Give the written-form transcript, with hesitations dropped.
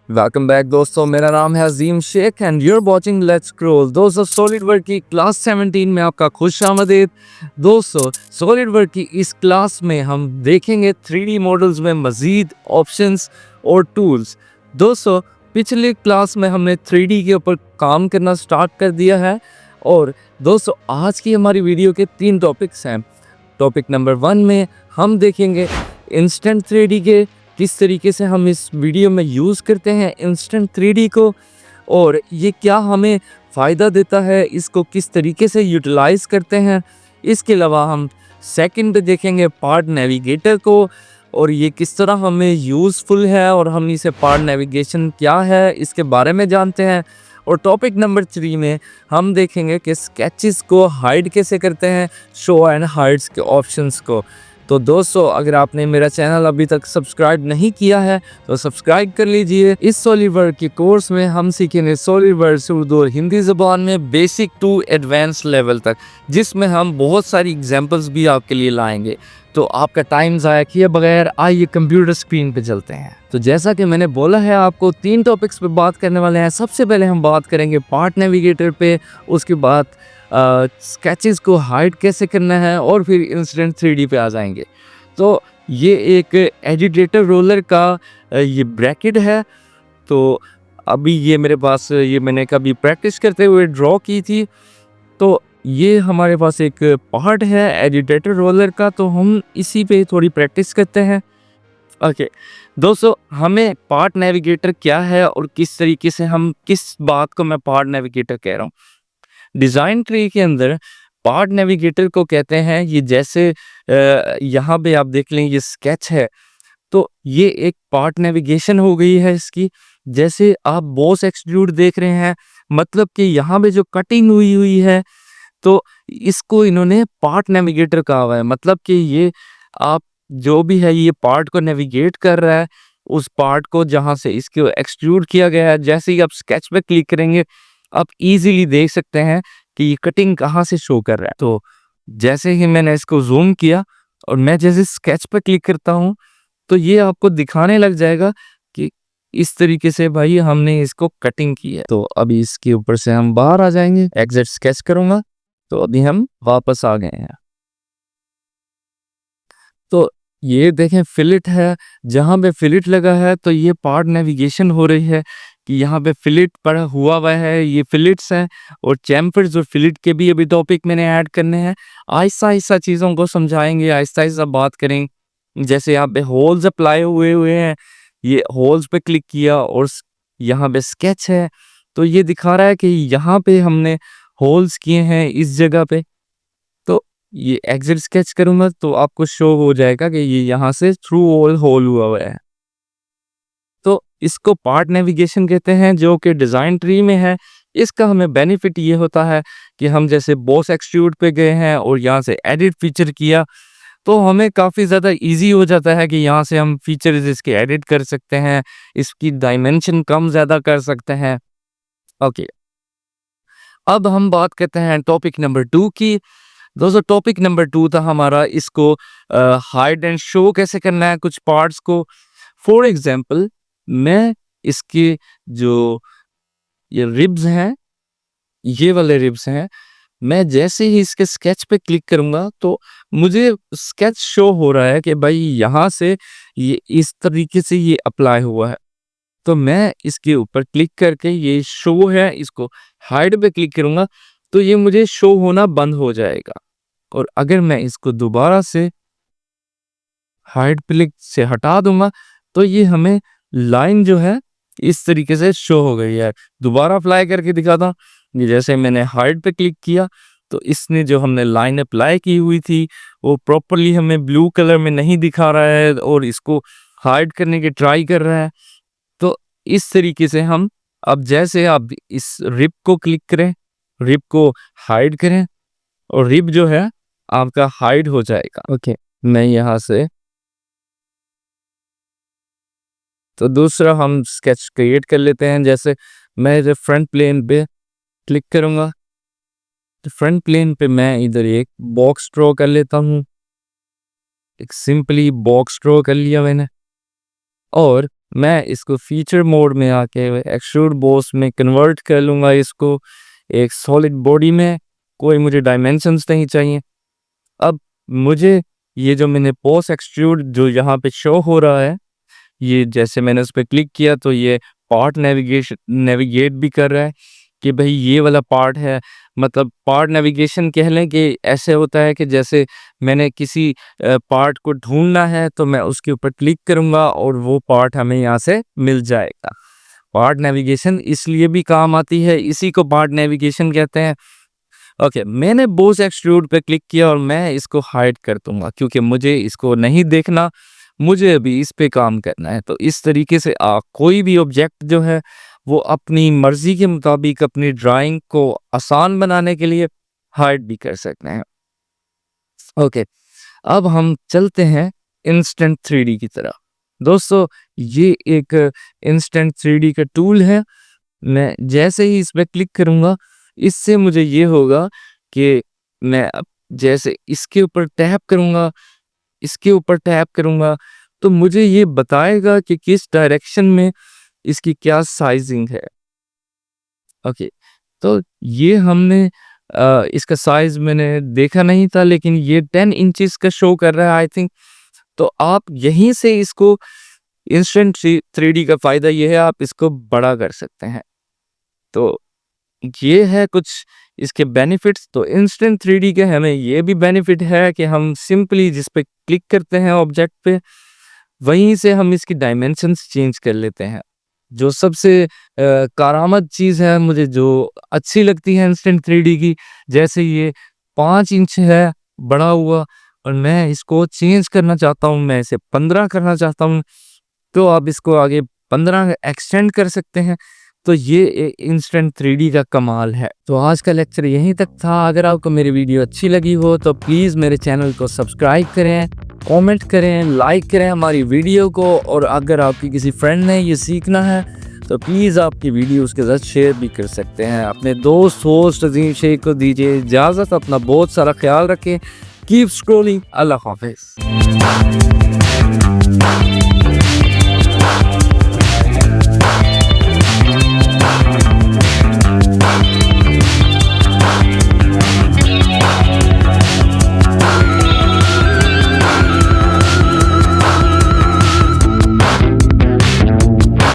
Welcome back दोस्तों, मेरा नाम है Azeem Shaikh and your watching let's scroll. दोस्तों, सॉलिड वर्क की क्लास 17 में आपका खुश आमदीद। दोस्तों, सॉलिड वर्क की इस क्लास में हम देखेंगे 3D मॉडल्स में मज़ीद ऑप्शंस और टूल्स। दोस्तों, पिछली क्लास में हमने 3D के ऊपर काम करना स्टार्ट कर दिया है और दोस्तों आज की हमारी वीडियो के 3 टॉपिक्स हैं। टॉपिक नंबर 1 में हम देखेंगे इंस्टेंट 3D के किस तरीके से हम इस वीडियो में यूज़ करते हैं इंस्टेंट 3D को, और ये क्या हमें फ़ायदा देता है, इसको किस तरीके से यूटिलाइज़ करते हैं। इसके अलावा हम सेकंड पे देखेंगे पार्ट नेविगेटर को, और ये किस तरह हमें यूज़फुल है और हम इसे पार्ट नेविगेशन क्या है इसके बारे में जानते हैं। और टॉपिक नंबर 3 में हम देखेंगे कि स्केचेस को हाइड कैसे करते हैं, शो एंड हाइड्स के ऑप्शंस को। तो दोस्तों, अगर आपने मेरा चैनल अभी तक सब्सक्राइब नहीं किया है तो सब्सक्राइब कर लीजिए। इस सॉलिड वर्क के कोर्स में हम सीखेंगे सॉलिड वर्क से उर्दू और हिंदी ज़बान में बेसिक टू एडवांस लेवल तक, जिसमें हम बहुत सारी एग्जांपल्स भी आपके लिए लाएंगे। तो आपका टाइम ज़ाया किए बगैर आइए कंप्यूटर स्क्रीन पे चलते हैं। तो जैसा कि मैंने बोला है, आपको 3 टॉपिक्स पे बात करने वाले हैं। सबसे पहले हम बात करेंगे पार्ट नेविगेटर पे, उसके बाद स्केचेस को हाइड कैसे करना है, और फिर इंस्टेंट 3D पे आ जाएंगे। तो ये एक एजिटेटर रोलर का ये ब्रैकेट है। तो अभी ये मेरे पास, ये मैंने कभी प्रैक्टिस करते हुए ड्रॉ की थी। तो ये हमारे पास एक पार्ट है एजिटेटर रोलर का, तो हम इसी पे थोड़ी प्रैक्टिस करते हैं। ओके दोस्तों, हमें पार्ट नेविगेटर क्या है और किस तरीके से हम किस बात को मैं पार्ट नेविगेटर कह रहा हूँ। डिज़ाइन ट्री के अंदर पार्ट नेविगेटर को कहते हैं, ये जैसे यहाँ पे आप देख लें ये स्केच है, तो ये एक पार्ट नेविगेशन हो गई है इसकी। जैसे आप बॉस एक्सट्रूड देख रहे हैं, मतलब कि यहाँ पे जो कटिंग हुई हुई है, तो इसको इन्होंने पार्ट नेविगेटर कहा हुआ है। मतलब कि ये आप जो भी है ये पार्ट को नेविगेट कर रहा है, उस पार्ट को जहाँ से इसको एक्सट्रूड किया गया है। जैसे ही आप स्केच पे क्लिक करेंगे, आप इजीली देख सकते हैं कि ये कटिंग कहाँ से शो कर रहा है। तो जैसे ही मैंने इसको जूम किया और मैं जैसे स्केच पे क्लिक करता हूँ, तो ये आपको दिखाने लग जाएगा कि इस तरीके से भाई हमने इसको कटिंग की है। तो अभी इसके ऊपर से हम बाहर आ जाएंगे, एग्जिट स्केच करूंगा, तो अभी हम वापस आ गए हैं। तो ये देखें फिलेट है, जहाँ पे फिलेट लगा है तो ये पार्ट नेविगेशन हो रही है कि यहाँ पे फिलेट पड़ा हुआ है, ये फिलेट्स हैं। और चैम्फर्स और फिलेट के भी अभी टॉपिक मैंने ऐड करने हैं। आहिस्ता आहिस्ता चीज़ों को समझाएंगे, आहिस्ता आहिस्ता बात करेंगे। जैसे यहाँ पे होल्स अप्लाई हुए हुए हैं, ये होल्स पे क्लिक किया और यहाँ पे स्केच है, तो ये दिखा रहा है कि यहाँ पे हमने होल्स किए हैं इस जगह पे। तो ये एग्जिट स्केच करूंगा तो आपको शो हो जाएगा कि ये यहाँ से थ्रू होल होल हुआ है। तो इसको पार्ट नेविगेशन कहते हैं, जो कि डिज़ाइन ट्री में है। इसका हमें बेनिफिट ये होता है कि हम जैसे बॉस एक्सट्रूड पे गए हैं और यहाँ से एडिट फीचर किया, तो हमें काफ़ी ज़्यादा इजी हो जाता है कि यहाँ से हम फीचर्स इसके एडिट कर सकते हैं, इसकी डायमेंशन कम ज़्यादा कर सकते हैं। ओके, अब हम बात करते हैं टॉपिक नंबर 2 की। दोस्तों, टॉपिक नंबर 2 था हमारा, इसको हाइड एंड शो कैसे करना है कुछ पार्ट्स को। फॉर एग्जांपल, मैं इसके जो ये रिब्स हैं, ये वाले रिब्स हैं, मैं जैसे ही इसके स्केच पे क्लिक करूंगा तो मुझे स्केच शो हो रहा है कि भाई यहाँ से ये इस तरीके से ये अप्लाई हुआ है। तो मैं इसके ऊपर क्लिक करके, ये शो है, इसको हाइड पे क्लिक करूंगा तो ये मुझे शो होना बंद हो जाएगा। और अगर मैं इसको दोबारा से हाइड क्लिक से हटा दूंगा तो ये हमें लाइन जो है इस तरीके से शो हो गई है। दोबारा अप्लाई करके दिखाता हूं, ये जैसे मैंने हाइड पे क्लिक किया तो इसने जो हमने लाइन अप्लाई की हुई थी वो प्रॉपरली हमें ब्लू कलर में नहीं दिखा रहा है और इसको हाइड करने की ट्राई कर रहा है। तो इस तरीके से हम, अब जैसे आप इस रिप को क्लिक करें, रिप को हाइड करें, और रिप जो है आपका हाइड हो जाएगा। ओके, मैं यहाँ से, तो दूसरा हम स्केच क्रिएट कर लेते हैं। जैसे मैं फ्रंट प्लेन पे क्लिक करूंगा तो फ्रंट प्लेन पे मैं इधर एक बॉक्स ड्रॉ कर लेता हूँ। एक सिंपली बॉक्स ड्रॉ कर लिया मैंने, और मैं इसको फीचर मोड में आके एक्सट्रूड बॉस में कन्वर्ट कर लूँगा इसको एक सॉलिड बॉडी में। कोई मुझे डायमेंशंस नहीं चाहिए। अब मुझे ये जो मैंने बॉस एक्सट्रूड जो यहाँ पे शो हो रहा है, ये जैसे मैंने उस पर क्लिक किया तो ये पार्ट नेविगेट भी कर रहा है कि भाई ये वाला पार्ट है। मतलब पार्ट नेविगेशन कह लें कि ऐसे होता है कि जैसे मैंने किसी पार्ट को ढूंढना है तो मैं उसके ऊपर क्लिक करूँगा और वो पार्ट हमें यहाँ से मिल जाएगा। पार्ट नेविगेशन इसलिए भी काम आती है, इसी को पार्ट नेविगेशन कहते हैं। ओके, मैंने बोस एक्सट्रूड पे क्लिक किया और मैं इसको हाइड कर दूंगा क्योंकि मुझे इसको नहीं देखना, मुझे अभी इस पे काम करना है। तो इस तरीके से आप कोई भी ऑब्जेक्ट जो है वो अपनी मर्जी के मुताबिक अपनी ड्राइंग को आसान बनाने के लिए हाइड भी कर सकते हैं। ओके, अब हम चलते हैं इंस्टेंट 3D की तरफ। दोस्तों, ये एक इंस्टेंट 3D का टूल है। मैं जैसे ही इस पे क्लिक करूँगा, इससे मुझे ये होगा कि मैं अब जैसे इसके ऊपर टैप करूँगा, इसके ऊपर टैप करूँगा, तो मुझे ये बताएगा कि किस डायरेक्शन में इसकी क्या साइजिंग है। ओके, तो ये हमने इसका साइज़ मैंने देखा नहीं था, लेकिन ये 10 इंचेस का शो कर रहा है आई थिंक। तो आप यहीं से इसको इंस्टेंट 3D का फ़ायदा ये है, आप इसको बड़ा कर सकते हैं। तो ये है कुछ इसके बेनिफिट्स। तो इंस्टेंट 3D के हमें ये भी बेनिफिट है कि हम सिंपली जिस पे क्लिक करते हैं ऑब्जेक्ट पे, वहीं से हम इसकी डायमेंशंस चेंज कर लेते हैं। जो सबसे कारामद चीज़ है, मुझे जो अच्छी लगती है इंस्टेंट 3D की, जैसे ये 5 इंच है बड़ा हुआ और मैं इसको चेंज करना चाहता हूँ, मैं इसे 15 करना चाहता हूँ, तो आप इसको आगे 15 एक्सटेंड कर सकते हैं। तो ये इंस्टेंट 3D का कमाल है। तो आज का लेक्चर यहीं तक था। अगर आपको मेरी वीडियो अच्छी लगी हो तो प्लीज़ मेरे चैनल को सब्सक्राइब करें, कमेंट करें, लाइक करें हमारी वीडियो को। और अगर आपकी किसी फ्रेंड ने ये सीखना है तो प्लीज़ आपकी वीडियो उसके साथ शेयर भी कर सकते हैं। अपने दोस्त होस्ट अजीम शेख को दीजिए इजाज़त। अपना बहुत सारा ख्याल रखें। Keep scrolling. अल्लाह हाफिज़।